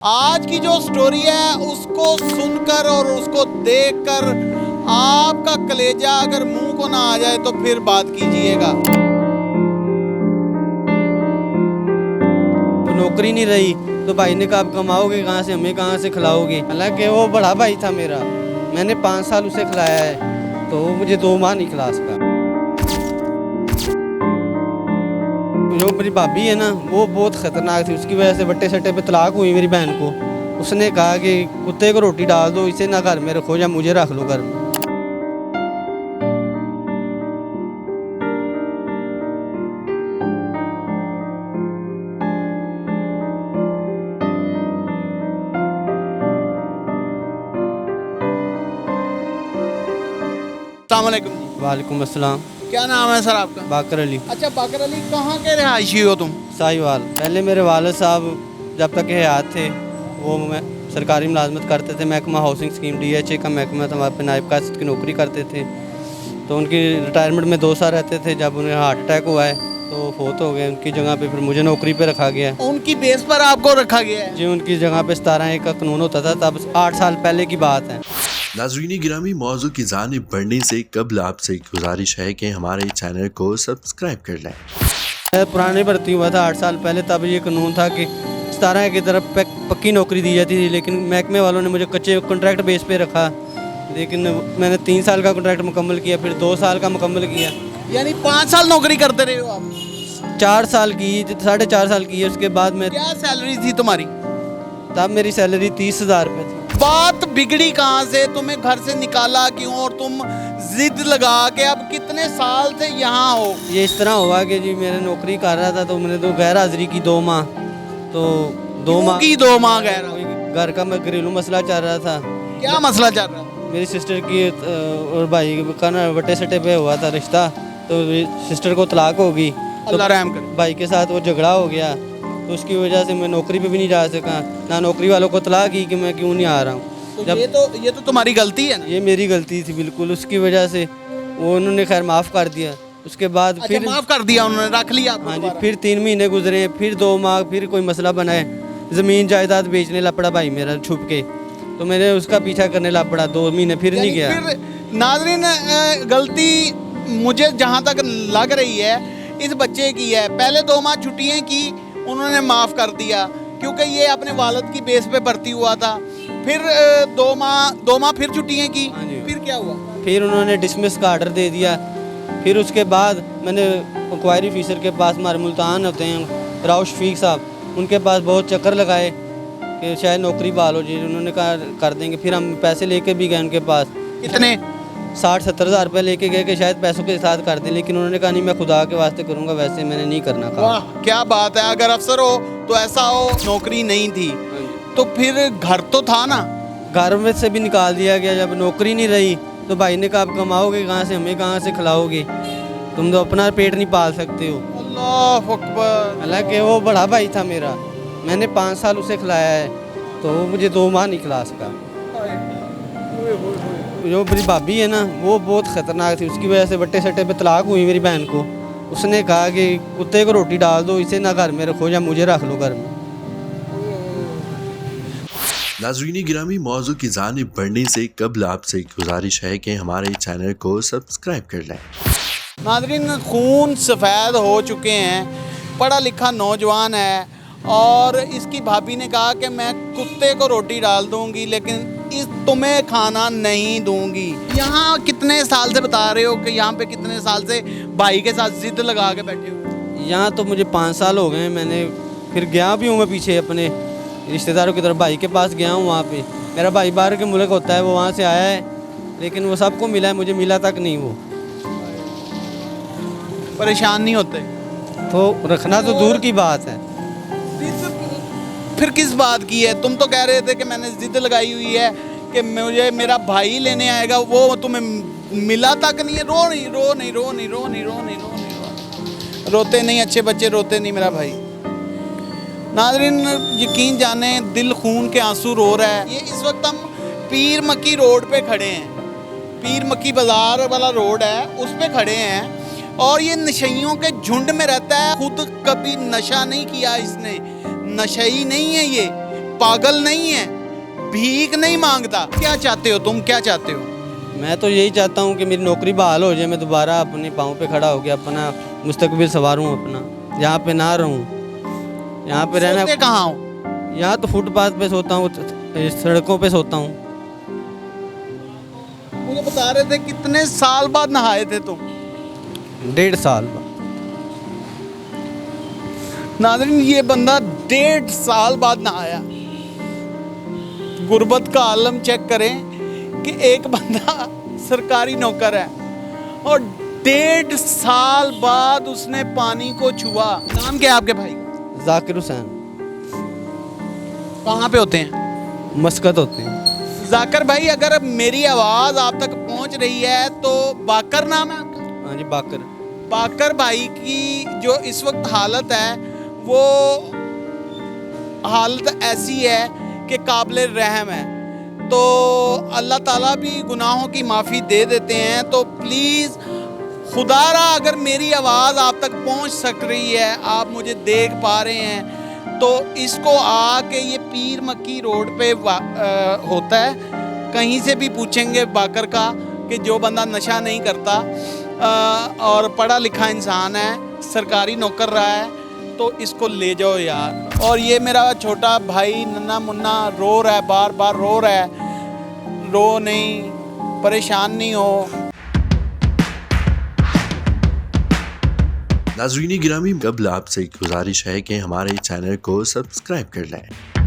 आज की जो स्टोरी है उसको सुनकर और उसको देखकर आपका कलेजा अगर मुंह को ना आ जाए तो फिर बात कीजिएगा। तो नौकरी नहीं रही तो भाई ने कहा आप कमाओगे कहाँ से, हमें कहाँ से खिलाओगे। हालांकि वो बड़ा भाई था मेरा, मैंने 5 साल उसे खिलाया है तो वो मुझे 2 माह नहीं खिला सका। जो मेरी भाभी है ना वो बहुत ख़तरनाक थी, उसकी वजह से बट्टे सट्टे पे तलाक हुई मेरी बहन को। उसने कहा कि कुत्ते को रोटी डाल दो, इसे ना घर में रखो या मुझे रख लो घर में। अस्सलाम वालेकुम जी। वालेकुम अस्सलाम। क्या नाम है सर आपका? बाकर अली। अच्छा बाकर अली, कहाँ के रहायशी हो तुम? साहिवाल। पहले मेरे वालिद साहब जब तक हयात थे वो मैं सरकारी मुलाजमत करते थे, महकमा हाउसिंग स्कीम DHA का महकमा था, वहाँ पर नायब कासिद की नौकरी करते थे। तो उनकी रिटायरमेंट में 2 साल रहते थे। जब उन्हें हार्ट अटैक हुआ है तो वो फोत हो गए। उनकी जगह पे फिर मुझे नौकरी पे रखा गया। उनकी बेस पर आपको रखा गया है? जी, उनकी जगह पे 17A का कानून होता था, तब 8 साल पहले की बात है। नाज़रीन गिरामी, मौजू की जानिब बढ़ने से कबल आपसे गुजारिश है कि हमारे चैनल को सब्सक्राइब कर लें। मैं पुरानी भर्ती हुआ था 8 साल पहले, तब ये कानून था कि 17A की तरफ पक्की नौकरी दी जाती थी, लेकिन महकमे वालों ने मुझे कच्चे कॉन्ट्रैक्ट बेस पे रखा। लेकिन मैंने 3 साल का कॉन्ट्रैक्ट मुकम्मल किया, फिर 2 साल का मुकम्मल किया। यानी 5 साल नौकरी करते रहे हो आप? 4 साल की, 4.5 साल की है। उसके बाद मैं क्या सैलरी थी तुम्हारी? तब मेरी सैलरी 30,000 रुपये थी। बात बिगड़ी कहाँ से? तुम्हें घर से निकाला क्यों और तुम जिद लगा के अब कितने साल से यहाँ हो? ये इस तरह हुआ कि जी मैंने नौकरी कर रहा था तो मैंने तो गैर हाजिरी की 2 माह। तो 2 माह की 2 माह गए रहो? घर का मैं घरेलू मसला चल रहा था। क्या मसला चल रहा था? मेरी सिस्टर की और भाई का ना बट्टे सट्टे पे हुआ था रिश्ता, तो सिस्टर को तलाक हो गई। तो अल्लाह रहम करे। भाई के साथ वो झगड़ा हो गया, तो उसकी वजह से मैं नौकरी पे भी नहीं जा सका। ना नौकरी वालों को तलाक की कि मैं क्यों नहीं आ रहा हूँ। तो ये तो तुम्हारी गलती है ना? ये मेरी गलती थी बिल्कुल। उसकी वजह से वो उन्होंने खैर माफ़ कर दिया। उसके बाद अच्छा, फिर माफ कर दिया उन्होंने, रख लिया आपको हाँ जी, दोबारा? फिर 3 महीने गुजरे, फिर 2 माह, फिर कोई मसला बना है। ज़मीन जायदाद बेचने लग पड़ा भाई मेरा छुप के, तो मैंने उसका पीछा करने लग पड़ा। 2 महीने फिर नहीं गया। फिर नाज़रीन, गलती मुझे जहाँ तक लग रही है इस बच्चे की है। पहले 2 माह छुट्टियाँ की, उन्होंने माफ़ कर दिया क्योंकि ये अपने वालिद की बेस पे भर्ती हुआ था। फिर 2 माह फिर छुट्टियाँ की। हाँ जी। फिर क्या हुआ? फिर उन्होंने डिसमिस का आर्डर दे दिया। फिर उसके बाद मैंने इंक्वायरी ऑफिसर के पास, हमारे मुल्तान होते हैं राव शफीक साहब, उनके पास बहुत चक्कर लगाए कि शायद नौकरी बहाल हो जाए। उन्होंने कहा कर देंगे। फिर हम पैसे लेके भी गए उनके पास। कितने? 60-70 हज़ार रुपये लेके गए कि शायद पैसों के साथ कर दें, लेकिन उन्होंने कहा नहीं, मैं खुदा के वास्ते करूँगा, वैसे मैंने नहीं करना कहा। वाह क्या बात है। अगर अफसर हो तो ऐसा हो, नौकरी नहीं थी तो फिर घर तो था ना? घर में से भी निकाल दिया गया। जब नौकरी नहीं रही तो भाई ने कहा आप कमाओगे कहाँ से, हमें कहाँ से खिलाओगे, तुम तो अपना पेट नहीं पाल सकते हो। अल्लाह अकबर। हालांकि वो बड़ा भाई था मेरा, मैंने 5 साल उसे खिलाया है तो वो मुझे 2 माह नहीं खिला सका। जो मेरी भाभी है ना वो बहुत ख़तरनाक थी, उसकी वजह से बट्टे सट्टे पे तलाक हुई मेरी बहन को। उसने कहा कि कुत्ते को रोटी डाल दो, इसे ना घर में रखो या मुझे रख लो घर में। नाज़रीन गिरामी, मौजू की जानिब बढ़ने से कबल आपसे गुजारिश है कि हमारे चैनल को सब्सक्राइब कर लें। नाज़रीन, खून सफ़ेद हो चुके हैं, पढ़ा लिखा नौजवान है और इसकी भाभी ने कहा कि मैं कुत्ते को रोटी डाल दूंगी लेकिन तुम्हें खाना नहीं दूंगी। यहाँ कितने साल से बता रहे हो कि यहाँ पे कितने साल से भाई के साथ जिद लगा के बैठे हो? यहाँ तो मुझे 5 साल हो गए। मैंने फिर गया भी हूँ मैं पीछे अपने रिश्तेदारों की तरफ, भाई के पास गया हूँ। वहाँ पे मेरा भाई बाहर के मुल्क होता है, वो वहाँ से आया है, लेकिन वो सबको मिला है, मुझे मिला तक नहीं। वो परेशान नहीं होते? तो रखना तो दूर की बात है। फिर किस बात की है? तुम तो कह रहे थे कि मैंने जिद लगाई हुई है कि मुझे मेरा भाई लेने आएगा, वो तुम्हें मिला तक नहीं है। रो नहीं, रो नहीं, रो नहीं, रो नहीं, रो नहीं, रो नहीं, रोते नहीं, अच्छे बच्चे रोते नहीं मेरा भाई। नाज़रीन यकीन जाने, दिल खून के आंसू रो रहा है। ये इस वक्त हम पीर मक्की रोड पे खड़े हैं, पीर मक्की बाज़ार वाला रोड है उस पे खड़े हैं और ये नशइयों के झुंड में रहता है। खुद कभी नशा नहीं किया इसने, नशई नहीं है ये, पागल नहीं है, भीख नहीं मांगता। क्या चाहते हो तुम, क्या चाहते हो? मैं तो यही चाहता हूँ कि मेरी नौकरी बहाल हो जाए, मैं दोबारा अपने पाँव पे खड़ा हो गया, अपना मुस्तकबिल संवारूँ, अपना यहाँ पे ना रहूँ। यहाँ पे रहना, सोते कहाँ हो? यहाँ तो फुटपाथ पे सोता हूँ, सड़कों पे सोता हूँ। मुझे बता रहे थे कितने साल बाद नहाए थे तुम? 1.5 साल बाद। नाज़रीन, ये बंदा 1.5 साल बाद नहाया। गुर्बत का आलम चेक करें कि एक बंदा सरकारी नौकर है और 1.5 साल बाद उसने पानी को छुआ। नाम क्या है आपके भाई? जाकिर हुसैन। कहाँ पे होते हैं? मस्कत होते हैं। जाकिर भाई, अगर मेरी आवाज़ आप तक पहुँच रही है तो बाकर नाम है आपका? हाँ जी, बाकर। बाकर भाई की जो इस वक्त हालत है वो हालत ऐसी है कि काबिल रहम है। तो अल्लाह ताला भी गुनाहों की माफ़ी दे देते हैं। तो प्लीज़ खुदारा, अगर मेरी आवाज़ आप तक पहुंच सक रही है, आप मुझे देख पा रहे हैं, तो इसको आके ये पीर मक्की रोड पे होता है, कहीं से भी पूछेंगे बाकर का कि जो बंदा नशा नहीं करता और पढ़ा लिखा इंसान है, सरकारी नौकर रहा है, तो इसको ले जाओ यार। और ये मेरा छोटा भाई नन्ना मुन्ना रो रहा है, बार बार रो रहा है। रो नहीं, परेशान नहीं हो। नाज़रीन गिरामी, कबल आपसे एक गुजारिश है कि हमारे चैनल को सब्सक्राइब कर लें।